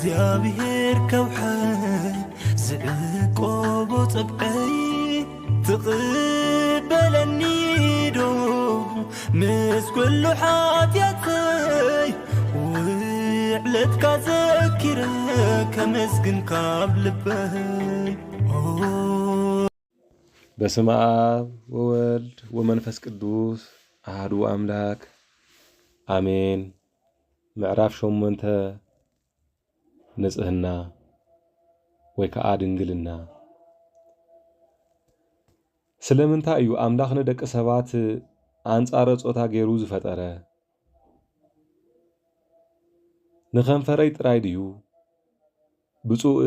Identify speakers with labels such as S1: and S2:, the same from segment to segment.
S1: እግዚአብሔር ከውሕድ ዝዕቆቦ ፀብዐይ ትቕበለኒ ዶ ምስ ኩሉ ሓጢአተይ ውዕለትካ ዘኪረ ከመስግን ካብ ልበይ
S2: በስመ አብ ወወልድ ወመንፈስ ቅዱስ አሐዱ አምላክ አሜን። ምዕራፍ 8 ንጽህና ወይ ከዓ ድንግልና። ስለምንታይ እዩ አምላኽ ንደቂ ሰባት አንጻረ ጾታ ገይሩ ዝፈጠረ? ንኸንፈረይ ጥራይ ድዩ? ብፁዕ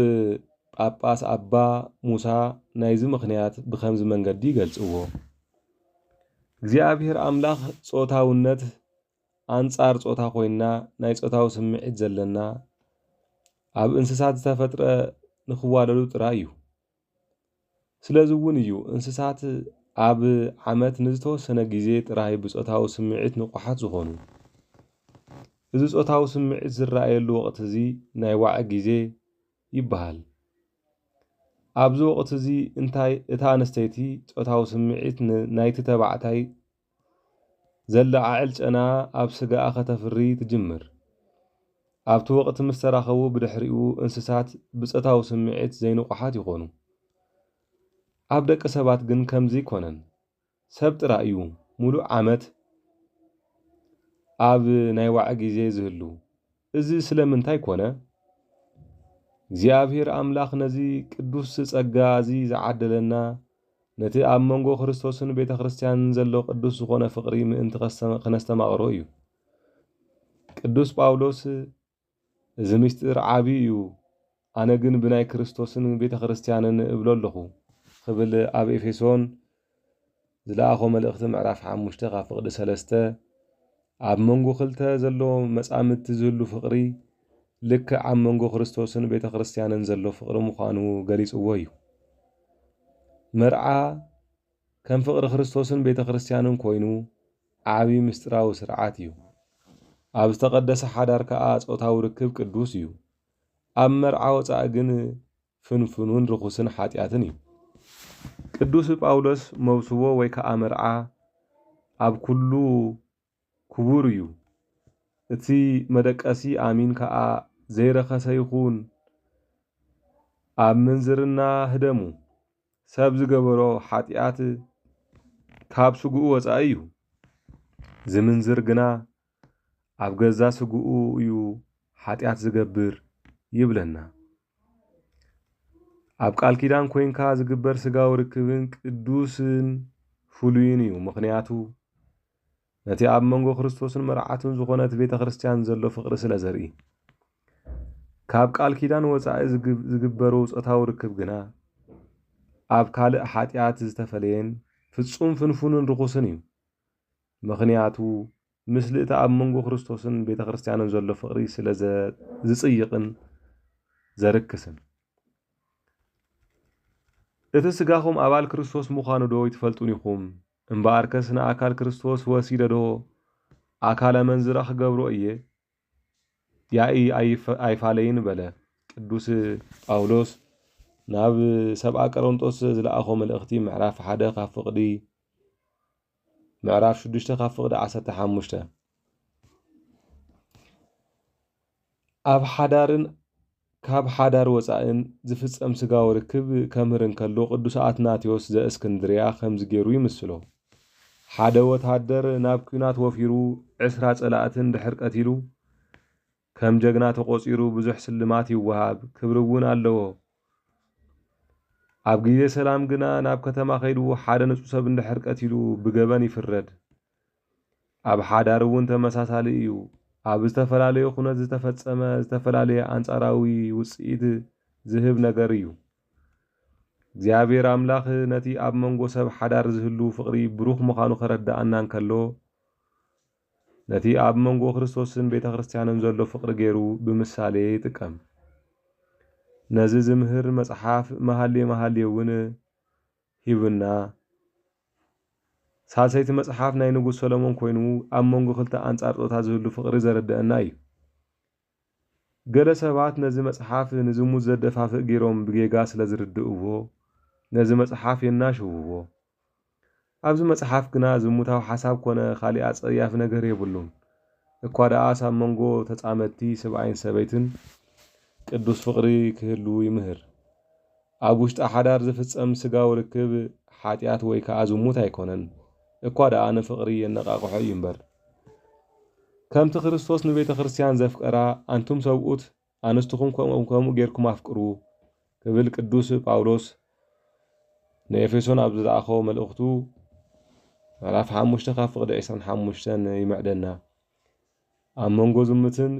S2: ጳጳስ አባ ሙሳ ናይዚ ምኽንያት ብኸምዚ መንገዲ ይገልጽዎ። እግዚአብሔር አምላኽ ጾታውነት አንጻር ጾታ ኮይና ናይ ጾታው ስምዒት ዘለና ኣብ እንስሳት ዝተፈጥረ ንኽዋለሉ ጥራይ እዩ። ስለዚ እውን እዩ እንስሳት ኣብ ዓመት ንዝተወሰነ ግዜ ጥራይ ብጾታዊ ስምዒት ንቑሓት ዝኾኑ። እዚ ጾታዊ ስምዒት ዝረኣየሉ ወቕቲ እዚ ናይ ዋዕ ግዜ ይበሃል። ኣብዚ ወቕቲ እዚ እንታይ እታ ኣንስተይቲ ጾታዊ ስምዒት ናይቲ ተባዕታይ ዘለዓዕል ጨና ኣብ ስጋኣ ከተፍሪ ትጅምር። ኣብቲ ወቕቲ ምስ ተራኸቡ ብድሕሪኡ እንስሳት ብጾታዊ ስምዒት ዘይንቑሓት ይኾኑ። ኣብ ደቂ ሰባት ግን ከምዚ ይኮነን። ሰብ ጥራይ እዩ ሙሉእ ዓመት ኣብ ናይ ዋዕ ግዜ ዝህሉ። እዚ ስለምንታይ ኮነ? እግዚአብሔር አምላኽ ነዚ ቅዱስ ጸጋ እዚ ዝዓደለና ነቲ ኣብ መንጎ ክርስቶስን ቤተ ክርስቲያንን ዘሎ ቅዱስ ዝኾነ ፍቕሪ ምእንቲ ከነስተማቕሮ እዩ። ቅዱስ ጳውሎስ እዚ ምስጢር ዓብዪ እዩ፣ ኣነ ግን ብናይ ክርስቶስን ቤተ ክርስቲያንን እብሎ ኣለኹ ክብል ኣብ ኤፌሶን ዝለኣኾ መልእኽቲ ምዕራፍ 5 ካብ ፍቕዲ 3 ኣብ መንጎ ክልተ ዘሎ መጻምድቲ ዝህሉ ፍቕሪ ልክዕ ኣብ መንጎ ክርስቶስን ቤተ ክርስቲያንን ዘሎ ፍቕሪ ምዃኑ ገሊጽዎ እዩ። መርዓ ከም ፍቕሪ ክርስቶስን ቤተ ክርስቲያንን ኮይኑ ዓብዪ ምስጢራዊ ስርዓት እዩ። ኣብ ዝተቐደሰ ሓዳር ከዓ ጾታዊ ርክብ ቅዱስ እዩ። ኣብ መርዓ ወፃኢ ግን ፍንፍኑን ርኩስን ሓጢአትን እዩ። ቅዱስ ጳውሎስ መውስቦ ወይ ከዓ መርዓ ኣብ ኩሉ ክቡር እዩ። እቲ መደቀሲ ኣሚን ከዓ ዘይረኸሰ ይኹን። ኣብ ምንዝርና ህደሙ ሰብ ዝገበሮ ሓጢአት ካብ ስጉኡ ወፃኢ እዩ። ዝምንዝር ግና ኣብ ገዛ ስጉኡ እዩ ሓጢአት ዝገብር ይብለና። ኣብ ቃል ኪዳን ኮይንካ ዝግበር ስጋዊ ርክብን ቅዱስን ፍሉይን እዩ። ምኽንያቱ ነቲ ኣብ መንጎ ክርስቶስን መርዓትን ዝኾነት ቤተ ክርስቲያን ዘሎ ፍቕሪ ስለ ዘርኢ። ካብ ቃል ኪዳን ወፃኢ ዝግበሩ ጾታዊ ርክብ ግና ኣብ ካልእ ሓጢአት ዝተፈለየን ፍጹም ፍንፉንን ርኩስን እዩ። ምኽንያቱ ምስሊ እቲ ኣብ መንጎ ክርስቶስን ቤተ ክርስቲያንን ዘሎ ፍቕሪ ስለ ዝጽይቕን ዘርክስን። እቲ ስጋኹም ኣባል ክርስቶስ ምዃኑ ዶ ይትፈልጡን ኢኹም? እምበኣርከስ ንኣካል ክርስቶስ ወሲደ ዶ ኣካለ መንዝራ ክገብሮ እየ? ያኢ ኣይፋለይን በለ ቅዱስ ጳውሎስ ናብ ሰብኣ ቆሮንጦስ ዝለኣኾ መልእኽቲ ምዕራፍ 1 ካብ ፍቕዲ ምዕራፍ 6 ካብ ፍቕዲ 15 ኣብ ሓዳርን ካብ ሓዳር ወፃእን ዝፍጸም ስጋዊ ርክብ ከምህር እንከሎ ቅዱስ ኣትናቴዎስ ዘእስክንድርያ ከምዚ ገይሩ ይምስሎ። ሓደ ወታደር ናብ ኩናት ወፊሩ 20 ጸላእትን ድሕር ቀቲሉ ከም ጀግና ተቖጺሩ ብዙሕ ስልማት ይወሃብ፣ ክብሪ እውን ኣለዎ። ኣብ ግዜ ሰላም ግና ናብ ከተማ ኸይዱ ሓደ ንጹህ ሰብ እንድሕር ቀቲሉ ብገበን ይፍረድ። ኣብ ሓዳር እውን ተመሳሳሊ እዩ። ኣብ ዝተፈላለየ ኩነት ዝተፈጸመ ዝተፈላለየ አንጻራዊ ውጽኢት ዝህብ ነገር እዩ። እግዚአብሔር አምላኽ ነቲ ኣብ መንጎ ሰብ ሓዳር ዝህሉ ፍቕሪ ብሩኽ ምዃኑ ከረዳእና እንከሎ ነቲ ኣብ መንጎ ክርስቶስን ቤተ ክርስቲያንን ዘሎ ፍቕሪ ገይሩ ብምሳሌ ይጥቀም። ነዚ ዝምህር መጽሓፍ መሃልየ እውን ሂብና ሳልሰይቲ መጽሓፍ ናይ ንጉስ ሰሎሞን ኮይኑ ኣብ መንጎ ክልተ አንጻር ጾታ ዝህሉ ፍቕሪ ዘረድአና እዩ። ገለ ሰባት ነዚ መጽሓፍ ንዝሙት ዘደፋፍእ ገይሮም ብጌጋ ስለ ዝርድእዎ ነዚ መጽሓፍ የናሽውዎ። ኣብዚ መጽሓፍ ግና ዝሙታዊ ሓሳብ ኮነ ካሊእ አጸያፊ ነገር የብሉን። እኳ ደኣ ሳብ መንጎ ተጻመድቲ ሰብኣይን ሰበይትን ቅዱስ ፍቕሪ ክህሉ ይምህር። ኣብ ውሽጢ ሓዳር ዝፍጸም ስጋዊ ርክብ ሓጢኣት ወይ ከዓ ዝሙት ኣይኮነን። እኳ ደኣ ንፍቕሪ የነቃቅሖ እዩ እምበር። ከምቲ ክርስቶስ ንቤተ ክርስቲያን ዘፍቀራ አንቱም ሰብኡት ኣንስትኹም ከምኡ ጌርኩም ኣፍቅሩ ክብል ቅዱስ ጳውሎስ ንኤፌሶን ኣብ ዝለኣኾ መልእኽቱ ምዕራፍ 5 ካብ ፍቕዲ 25 ይምዕደና። ኣብ መንጎ ዝሙትን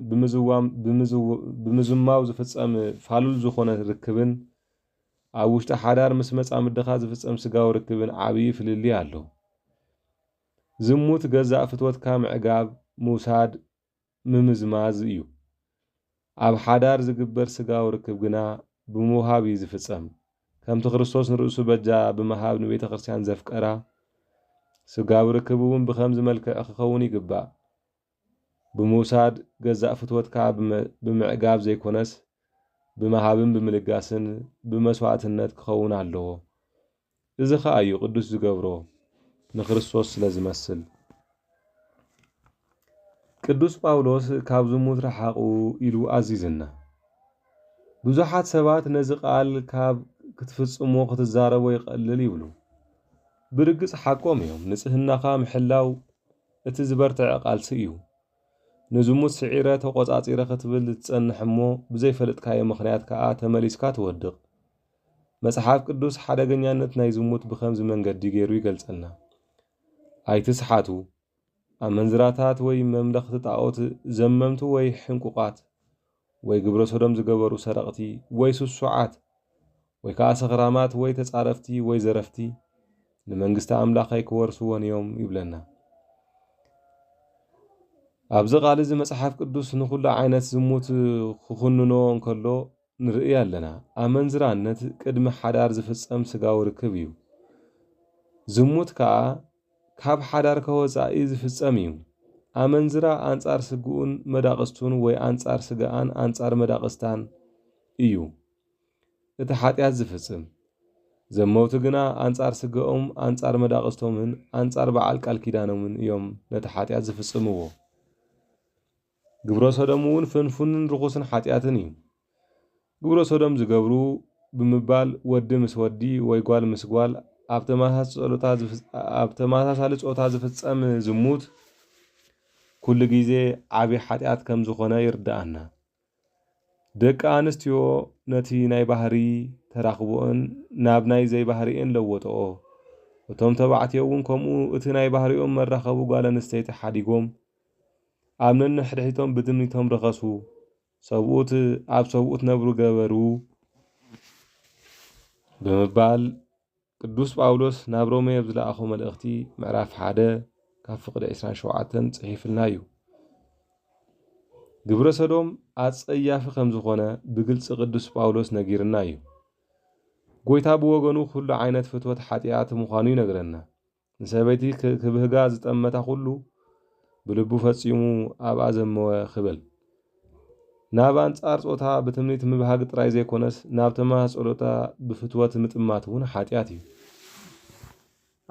S2: ብምዝማው ዝፍጸም ፋሉል ዝኾነ ርክብን ኣብ ውሽጢ ሓዳር ምስ መጻምድኻ ዝፍጸም ስጋዊ ርክብን ዓብዪ ፍልሊ ኣሎ። ዝሙት ገዛእ ፍትወትካ ምዕጋብ ምውሳድ ምምዝማዝ እዩ። ኣብ ሓዳር ዝግበር ስጋዊ ርክብ ግና ብምውሃብ እዩ ዝፍጸም። ከምቲ ክርስቶስ ንርእሱ በጃ ብምሃብ ንቤተ ክርስቲያን ዘፍቀራ ስጋዊ ርክብ እውን ብኸምዚ መልክዕ ክኸውን ይግባእ። ብምውሳድ ገዛእ ፍትወትካ ብምዕጋብ ዘይኮነስ ብምሃብን ብምልጋስን ብመስዋዕትነት ክኸውን ኣለዎ። እዚ ኸኣ እዩ ቅዱስ ዝገብሮ ንክርስቶስ ስለ ዝመስል። ቅዱስ ጳውሎስ ካብ ዝሙት ረሓቑ ኢሉ ኣዚዝና። ብዙሓት ሰባት ነዚ ቃል ካብ ክትፍጽሞ ክትዛረቦ ይቐልል ይብሉ። ብርግጽ ሓቆም እዮም። ንጽህናኻ ምሕላው እቲ ዝበርትዐ ቃልሲ እዩ። ንዝሙት ስዒረ ተቆጻጺረ ክትብል ትጸንሕ እሞ ብዘይፈለጥካዮ ምኽንያት ከዓ ተመሊስካ ትወድቕ። መጽሓፍ ቅዱስ ሓደገኛነት ናይ ዝሙት ብኸምዚ መንገዲ ገይሩ ይገልጸልና። ኣይትስሓቱ፣ ኣመንዝራታት ወይ መምለኽቲ ጣዖት ዘመምቱ ወይ ሕንቁቓት ወይ ግብረ ሰዶም ዝገበሩ ሰረቕቲ ወይ ስሱዓት ወይ ከዓ ሰኽራማት ወይ ተጻረፍቲ ወይ ዘረፍቲ ንመንግስቲ ኣምላኽ ኣይክወርስዎን እዮም ይብለና። ኣብዚ ቃል እዚ መጽሓፍ ቅዱስ ንኹሉ ዓይነት ዝሙት ክኹንኖ እንከሎ ንርኢ ኣለና። ኣመንዝራነት ቅድሚ ሓዳር ዝፍጸም ስጋዊ ርክብ እዩ። ዝሙት ከዓ ካብ ሓዳር ከወፃኢ ዝፍጸም እዩ። ኣመንዝራ ኣንጻር ስግኡን መዳቕስቱን ወይ ኣንጻር ስጋኣን ኣንጻር መዳቕስታን እዩ እቲ ሓጢኣት ዝፍጽም። ዘመውቲ ግና ኣንጻር ስግኦም ኣንጻር መዳቕስቶምን ኣንጻር በዓል ቃል ኪዳኖምን እዮም ነቲ ሓጢኣት ዝፍጽምዎ። ግብረ ሰዶም እውን ፍንፉንን ርኹስን ሓጢኣትን እዩ። ግብረ ሰዶም ዝገብሩ ብምባል ወዲ ምስ ወዲ ወይ ጓል ምስ ጓል ኣብ ተመሳሳሊ ጾታ ዝፍጸም ዝሙት ኩሉ ግዜ ዓብዪ ሓጢኣት ከም ዝኾነ ይርዳኣና። ደቂ ኣንስትዮ ነቲ ናይ ባህሪ ተራኽቦን ናብ ናይ ዘይባህሪኤን ለወጥኦ። እቶም ተባዕትዮ እውን ከምኡ እቲ ናይ ባህሪኦም መራኸቡ ጓል ኣንስተይቲ ሓዲጎም ኣብ ነንሕድሕቶም ብትምኒቶም ረኸሱ። ሰብኡት ኣብ ሰብኡት ነብሩ ገበሩ ብምባል ቅዱስ ጳውሎስ ናብ ሮሜ ኣብ ዝለኣኾ መልእኽቲ ምዕራፍ 1 ካብ ፍቕዲ 27 ጽሒፍልና እዩ። ግብረ ሰዶም ኣጸያፊ ከም ዝኾነ ብግልፂ ቅዱስ ጳውሎስ ነጊርና እዩ። ጎይታ ብወገኑ ኩሉ ዓይነት ፍትወት ሓጢኣት ምዃኑ ይነግረና። ንሰበይቲ ክብህጋ ዝጠመታ ኩሉ ብልቡ ፈጺሙ ኣብኣ ዘመወ ክብል። ናብ አንጻር ጾታ ብትምኒት ምብሃግ ጥራይ ዘይኮነስ ናብ ተማሃፀሎታ ብፍትወት ምጥማት እውን ሓጢኣት እዩ።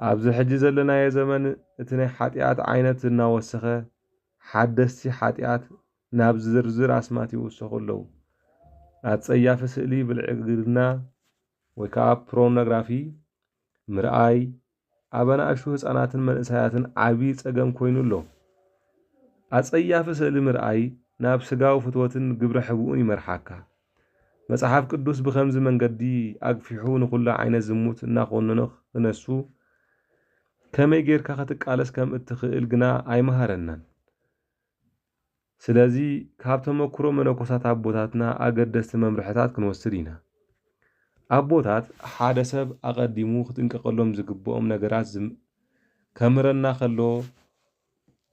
S2: ኣብዚ ሕጂ ዘለናዮ ዘመን እቲ ናይ ሓጢኣት ዓይነት እናወሰኸ ሓደስቲ ሓጢኣት ናብ ዝርዝር ኣስማት ይውሰኹ ኣለዉ። ኣጸያፊ ስእሊ ብልዕግና ወይ ከዓ ፖርኖግራፊ ምርኣይ ኣብ ኣናእሽቱ ህፃናትን መንእሰያትን ዓብዪ ፀገም ኮይኑ ኣሎ። ኣጸያፊ ስእሊ ምርኣይ ናብ ስጋዊ ፍትወትን ግብረ ሕቡእን ይመርሓካ። መጽሓፍ ቅዱስ ብኸምዚ መንገዲ ኣግፊሑ ንኹሉ ዓይነት ዝሙት እናኾነኖ ክነሱ ከመይ ጌርካ ክትቃለስ ከም እትኽእል ግና ኣይመሃረናን። ስለዚ ካብ ተመክሮ መነኮሳት ኣቦታትና ኣገደስቲ መምርሕታት ክንወስድ ኢና። ኣቦታት ሓደ ሰብ ኣቐዲሙ ክትንቀቐሎም ዝግብኦም ነገራት ከምረና ከሎ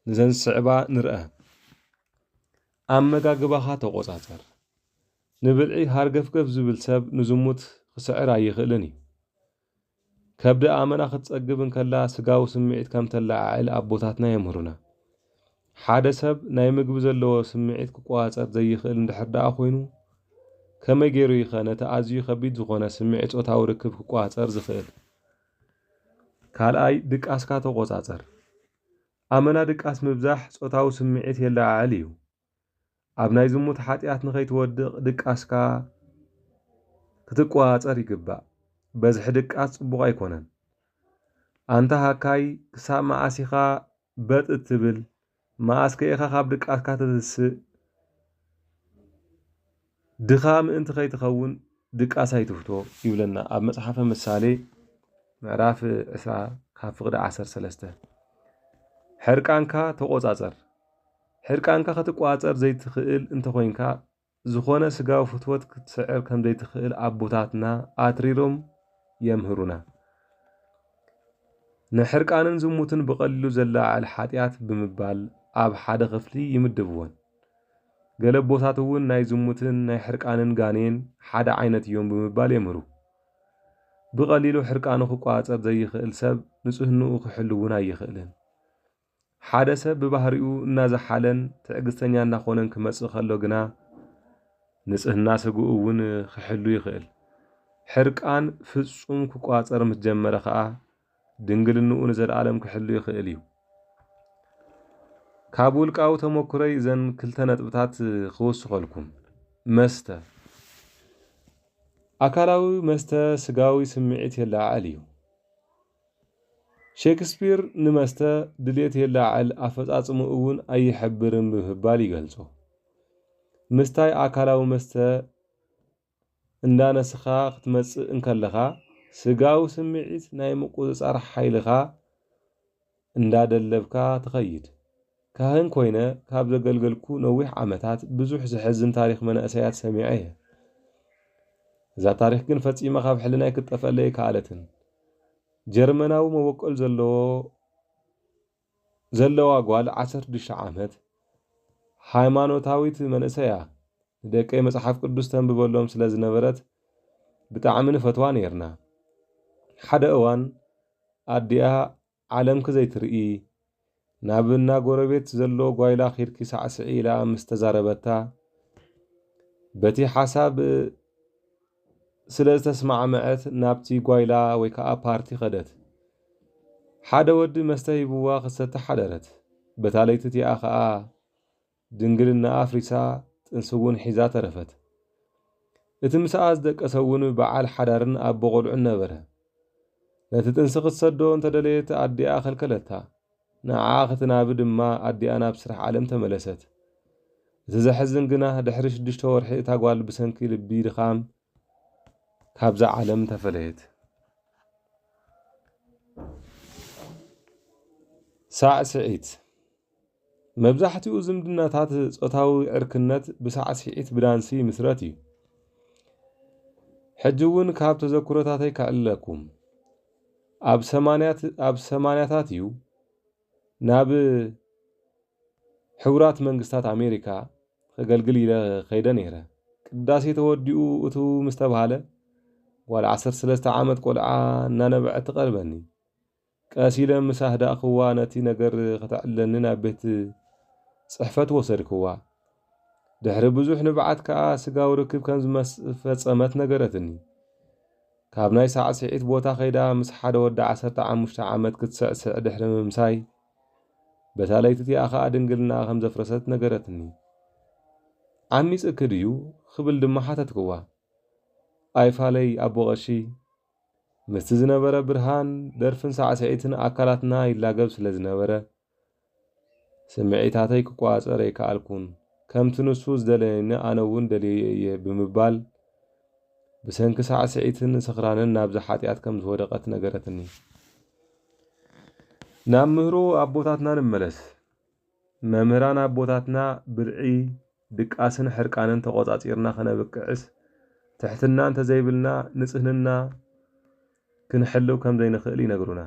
S2: ንዘንስዕባ ንርአ። ኣመጋግባኻ ተቆጻጸር። ንብልዒ ሃርገፍገፍ ዝብል ሰብ ንዝሙት ክስዕር ኣይኽእልን እዩ። ከብዲ ኣመና ክትጸግብ እንከላ ስጋዊ ስምዒት ከም ተላዓዕል ኣቦታትና የምህሩና። ሓደ ሰብ ናይ ምግቢ ዘለዎ ስምዒት ክቋፀር ዘይኽእል እንድሕር ደኣ ኮይኑ ከመይ ገይሩ ይኸ ነቲ ኣዝዩ ከቢድ ዝኾነ ስምዒት ጾታዊ ርክብ ክቋፀር ዝኽእል? ካልኣይ ድቃስካ ተቆጻጸር። ኣመና ድቃስ ምብዛሕ ጾታዊ ስምዒት የለዓዕል እዩ። ኣብ ናይ ዝሙት ሓጢኣት ንኸይትወድቕ ድቃስካ ክትቆጻጸር ይግባእ። በዝሒ ድቃስ ጽቡቕ ኣይኮነን። ኣንታ ሃካይ ክሳብ መዓስ ኢኻ በጥ እትብል መዓስ ከኢኻ ካብ ድቃስካ ትትስእ ድኻ ምእንቲ ከይትኸውን ድቃስ ኣይትፍቶ ይብለና ኣብ መጽሓፈ ምሳሌ ምዕራፍ 20 ካብ ፍቕዲ 13 ሕርቃንካ ተቆጻጸር። ሕርቃንካ ክትቆጻጸር ዘይትኽእል እንተኾይንካ ዝኾነ ስጋዊ ፍትወት ክትስዕር ከም ዘይትኽእል ኣቦታትና ኣትሪሮም የምህሩና። ንሕርቃንን ዝሙትን ብቐሊሉ ዘለዓዕል ሓጢኣት ብምባል ኣብ ሓደ ክፍሊ ይምድብዎን። ገለ ቦታት እውን ናይ ዝሙትን ናይ ሕርቃንን ጋኔን ሓደ ዓይነት እዮም ብምባል የምህሩ። ብቐሊሉ ሕርቃኑ ክቆጻጸር ዘይኽእል ሰብ ንጽህንኡ ክሕሉ እውን ኣይኽእልን። ሓደ ሰብ ብባህሪኡ እናዘሓለን ትዕግስተኛ እናኾነን ክመጽእ ከሎ ግና ንጽህና ስግኡ እውን ክሕሉ ይኽእል። ሕርቃን ፍጹም ክቆጻጸር ምስ ጀመረ ከዓ ድንግልንኡ ንዘለኣለም ክሕሉ ይኽእል እዩ። ካብ ውልቃዊ ተመክሮይ እዘን ክልተ ነጥብታት ክወስኸልኩም። መስተ ኣካላዊ መስተ ስጋዊ ስምዒት የለዓዕል እዩ። ሼክስፒር ንመስተ ድልየት የለዓዕል ኣፈጻጽሙ እውን ኣይሕብርን ብምባል ይገልጾ። ምስታይ ኣካላዊ መስተ እንዳነስኻ ክትመጽእ እንከለኻ ስጋዊ ስምዒት ናይ ምቁጽጻር ሓይልኻ እንዳደለብካ ትኸይድ። ካህን ኮይነ ካብ ዘገልገልኩ ነዊሕ ዓመታት ብዙሕ ዝሕዝን ታሪኽ መናእሰያት ሰሚዐ እየ። እዛ ታሪኽ ግን ፈጺመ ካብ ሕልናይ ክትጠፍአለ ኣይከኣለትን። ጀርመናዊ መበቆል ዘለዋ ጓል 16 ዓመት ሃይማኖታዊት መንእሰይ እያ። ንደቀይ መጽሓፍ ቅዱስ ተንብበሎም ስለ ዝነበረት ብጣዕሚ ንፈትዋ ነርና። ሓደ እዋን ኣዲኣ ዓለምኪ ዘይትርኢ ናብና ጎረቤት ዘሎ ጓይላ ኺድኪ ሳዕስዒ ኢላ ምስ ተዛረበታ በቲ ሓሳብ ስለ ዝተስማዕመዐት ናብቲ ጓይላ ወይ ከዓ ፓርቲ ኸደት። ሓደ ወዲ መስተ ሂብዋ ክሰተ ሓደረት። በታ ለይቲ እቲኣ ከዓ ድንግልና ኣፍሪሳ ጥንሲ እውን ሒዛ ተረፈት። እቲ ምስኣ ዝደቀሰ እውን በዓል ሓዳርን ኣቦ ቆልዑን ነበረ። ነቲ ጥንሲ ክትሰዶ እንተደለየት ኣዲኣ ኸልከለታ። ንዓ ክትናብ ድማ ኣዲኣ ናብ ስራሕ ዓለም ተመለሰት። እቲ ዘሕዝን ግና ድሕሪ 6 ወርሒ እታ ጓል ብሰንኪ ልቢ ድኻም ካብዛ ዓለም ተፈለየት። ሳዕስዒት መብዛሕትኡ ዝምድናታት ጾታዊ ዕርክነት ብሳዕስዒት ብዳንሲ ምስረት እዩ። ሕጂ እውን ካብ ተዘክሮታተይ ክዕለኩም ኣብ 80ታት እዩ ናብ ሕቡራት መንግስታት ኣሜሪካ ከገልግል ኢለ ኸይደ ነይረ። ቅዳሴ ተወዲኡ እቱ ምስ ተባሃለ ጓል 13 ዓመት ቆልዓ እናነበዐት ትቐርበኒ። ቀሲለ ምስ ኣህዳእኽዋ ነቲ ነገር ከተዕለኒ ናብ ቤት ጽሕፈት ወሰድክዋ። ድሕሪ ብዙሕ ንብዓት ከዓ ስጋዊ ርክብ ከም ዝፈጸመት ነገረትኒ። ካብ ናይ ሳዕስዒት ቦታ ኸይዳ ምስ ሓደ ወዲ 15 ዓመት ክትስዕስዕ ድሕሪ ምምሳይ በታ ለይቲ እቲኣ ከዓ ድንግልና ከም ዘፍረሰት ነገረትኒ። ዓሚፅ እክድ እዩ ክብል ድማ ሓተትክዋ። ኣይፋለይ ኣቦ ቐሺ ምስቲ ዝነበረ ብርሃን ደርፍን ሳዕስዒትን ኣካላትና ይላገብ ስለ ዝነበረ ስምዒታተይ ክቆጻጸር ኣይከኣልኩን። ከምቲ ንሱ ዝደለየኒ ኣነ እውን ደልየ እየ ብምባል ብሰንኪ ሳዕስዒትን ስኽራንን ናብዚ ሓጢኣት ከም ዝወደቐት ነገረትኒ። ናብ ምህሮ ኣቦታትና ንመለስ። መምህራን ኣቦታትና ብልዒ ድቃስን ሕርቃንን ተቆጻጺርና ኸነብቅዕስ ትሕትና እንተዘይብልና ንጽህንና ክንሕልው ከም ዘይንኽእል ይነግሩና።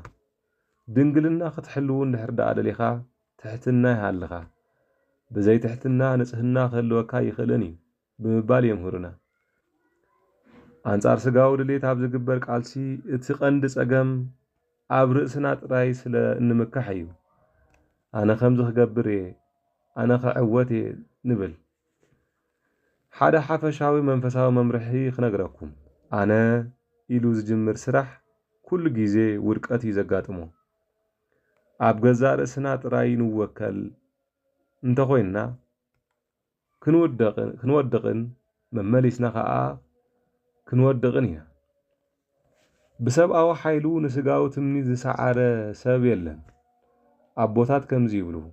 S2: ድንግልና ክትሕልው እንድሕር ደኣ ደሊኻ ትሕትና ይሃልኻ። ብዘይ ትሕትና ንጽህና ክህልወካ ይኽእልን እዩ ብምባል የምህሩና። ኣንጻር ስጋዊ ድሌት ኣብ ዝግበር ቃልሲ እቲ ቐንዲ ጸገም ኣብ ርእስና ጥራይ ስለ እንምካሕ እዩ። ኣነ ከምዚ ክገብር እየ أنا خعوتي نبل حدا حفشاوي منفساوي ممرحي خنقركم أنا إلو زجمر سرح كل جيزي ورقتي زقاتمو أب جزا رأسنا تراي نوكل انت خوينا كنودقن ممليسنا خاء كنودقن هنا بسبب حيلو نسقاو تمني زسعر سبب يلن أبوتات كم زيبلو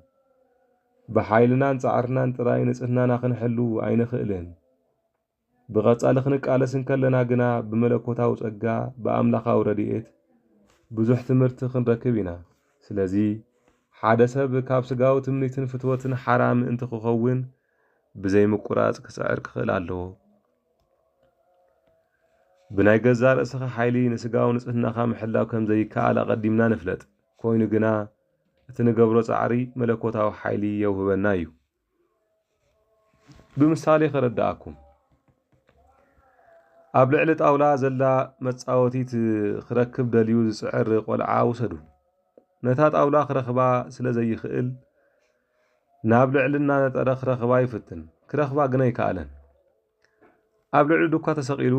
S2: بحيلنا نصعرنا نتراي نصحنا نخنحلو عين خئلن بغصال خنق على سنكلنا جنا بملكوتاو صقا بأملاخاو رديئت بزح تمرت خنركبينا سلازي حدا سب كاب سقاو تمنيتن فتوتن حرام انت خخون بزي مقراص كسعر كخل الله بناي جزار اسخ حيلي نسقاو نصحنا محلاو كم زي كالا قديمنا نفلت كوينو جنا تنقبرو صعري ملكوتاو حيلي يوهبنا እዩ بمثال خرداكم ኣብ ልዕሊ ጣውላ ዘላ መጻወቲት ክረክብ ደልዩ ዝጽዕር ቆልዓ ውሰዱ ነታ ጣውላ ክረኽባ ስለ ዘይኽእል ናብ ልዕልና ነጠረ ክረኽባ ይፍትን ክረኽባ ግን ኣይከኣለን ኣብ ልዕሊ ዱካ ተሰቂሉ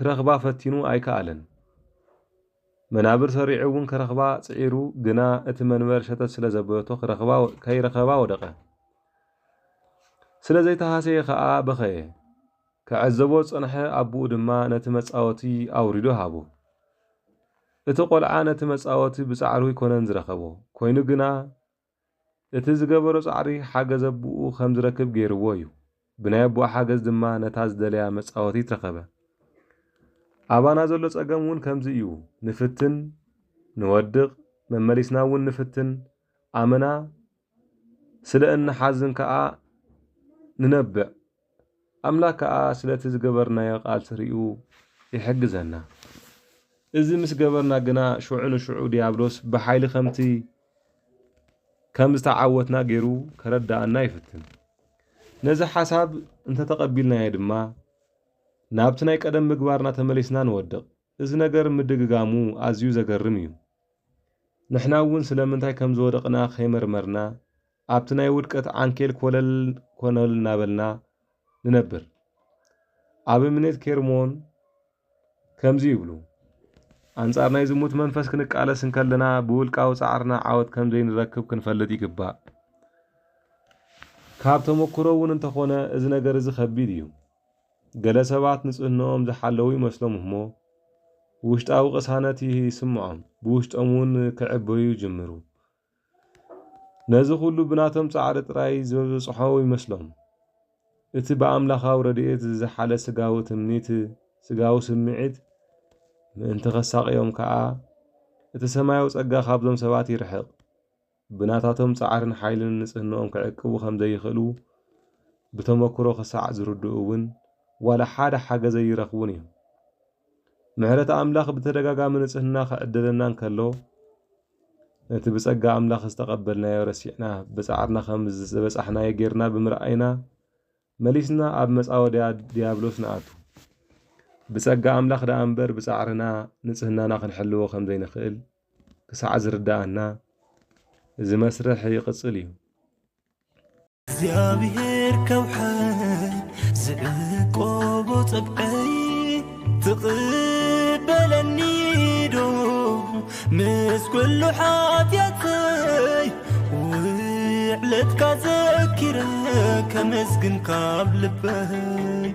S2: ክረኽባ ፈቲኑ ኣይከኣለን መናብር ሰሪዑ እውን ክረኽባ ጽዒሩ ግና እቲ መንበር ሸተት ስለ ዘበቶ ክረኽባ ከይረኸባ ወደቀ ስለ ዘይተሃሰየ ከዓ በኸየ ከዓዘቦ ጸንሐ አቡኡ ድማ ነቲ መጻወቲ አውሪዶ ሃቦ እቲ ቆልዓ ነቲ መጻወቲ ብጻዕሩ ይኮነን ዝረኸቦ ኮይኑ ግና እቲ ዝገበሮ ጻዕሪ ሓገዝ አቡኡ ከም ዝረክብ ገይርዎ እዩ ብናይ አቡኡ ሓገዝ ድማ ነታ ዝደለያ መጻወቲ ተረኸበ አባና ዘሎ ጸገም እውን ከምዚ እዩ ንፍትን ንወድቕ መመሊስና እውን ንፍትን አመና ስለ እንሓዝን ከዓ ንነብዕ أملاك سلت زجبرنا يقال سريو يحجزنا إذا مس جبرنا جنا شعون شعود يابلوس بحيل خمتي كم استعوتنا جرو كرد عنا يفتن نزح حساب أنت تقبلنا يا دما نابتنا يقدم مجبرنا تمليسنا نودق إذا نجر مدق جامو عزيو زجرميو نحنا ون سلامنتاي كم زودقنا خيمر مرنا أبتنا يودكت عنكيل كولل نابلنا ننبر أبي منيت كيرمون كم زيبلو أنصارنا يزموت منفس كنك على سنكلنا بول كاو سعرنا عاود كم زين نركب كنفلت يكبا كابتو مكروون انتخونا إذن قرز خبيديو قال سبعت نسئنهم زحلوي مسلمهمو وشت أو قصانتي سمعهم بوشت أمون كعبوي جمرو نزخلو بناتهم سعرت رايز وصحاوي مسلم እቲ በአምላኻው ረድኤት ዝሓለ ስጋው ትምኒት ስጋው ስምዒት ምእንቲ ኸሳቅዮም ከዓ እቲ ሰማያዊ ጸጋ ካብዞም ሰባት ይርሕቕ ብናታቶም ጻዕርን ሓይልን ንጽህናኦም ክዕቅቡ ከም ዘይኽእሉ ብተመክሮ ክሳዕ ዝርድኡ እውን ዋላ ሓደ ሓገዘ ይረኽቡን እዮም ምሕረት አምላኽ ብተደጋጋሚ ንጽህና ክዕድለና እንከሎ እቲ ብጸጋ አምላኽ ዝተቐበልናዮ ረሲዕና ብጻዕርና ከም ዝበጻሕናዮ ጌርና ብምርኣይና مليسنا أب مسعودة ديابلوس نعتو بسجع أملاخ دا أمبر بسعرنا نصهنا ناخن حلو خم زين خيل كسع زردانا زي مسرح يقصليو
S1: زيابير كوحد زقوبو تبعي تقبلني دو مس كل حاتيتي وعلتك ذكرك كمسكن قبل بي